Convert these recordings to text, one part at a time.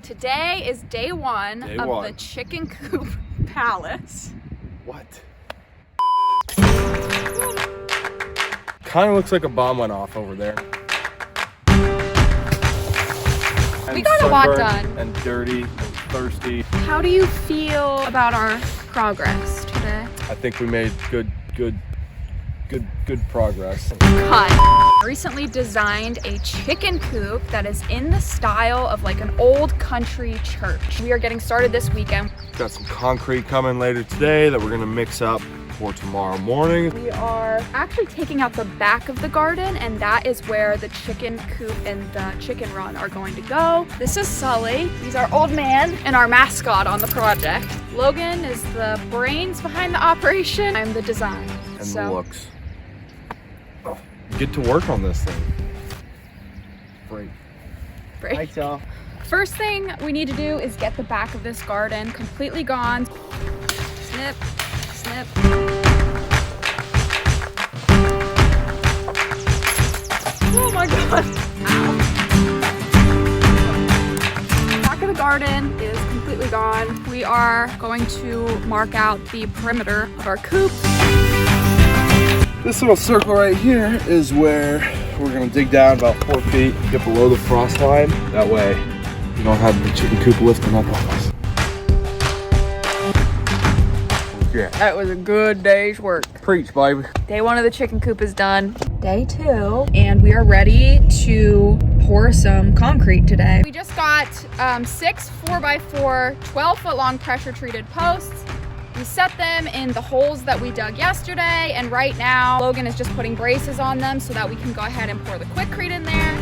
Today is day one of the chicken coop palace. What? Kind of looks like a bomb went off over there. We got a lot done. And dirty and thirsty. How do you feel about our progress today? I think we made good progress. Cut. Recently designed a chicken coop that is in the style of like an old country church. We are getting started this weekend. Got some concrete coming later today that we're gonna mix up for tomorrow morning. We are actually taking out the back of the garden, and that is where the chicken coop and the chicken run are going to go. This is Sully. He's our old man and our mascot on the project. Logan is the brains behind the operation. I'm the design. And the looks. Get to work on this thing. Break. Hi, y'all. First thing we need to do is get the back of this garden completely gone. Snip, snip. Oh my God. Ow. Back of the garden is completely gone. We are going to mark out the perimeter of our coop. This little circle right here is where we're gonna dig down about 4 feet, get below the frost line. That way you don't have the chicken coop lifting up on us. Yeah. That was a good day's work. Preach, baby. Day one of the chicken coop is done. Day two, and we are ready to pour some concrete today. We just got 6 4x4, 12-foot long pressure treated posts. We set them in the holes that we dug yesterday, and right now Logan is just putting braces on them so that we can go ahead and pour the Quikrete in there.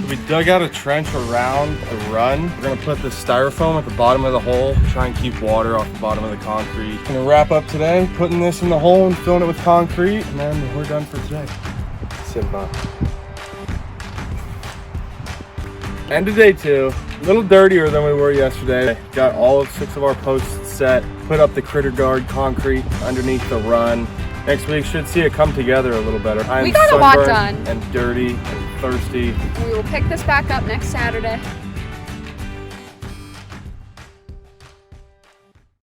We dug out a trench around the run. We're gonna put the styrofoam at the bottom of the hole, try and keep water off the bottom of the concrete. Gonna wrap up today, putting this in the hole and filling it with concrete, and then we're done for today. Simba. End of day 2, a little dirtier than we were yesterday. Got all of 6 of our posts set, put up the critter guard concrete underneath the run. Next week should see it come together a little better. We got a lot done. And dirty and thirsty. We will pick this back up next Saturday.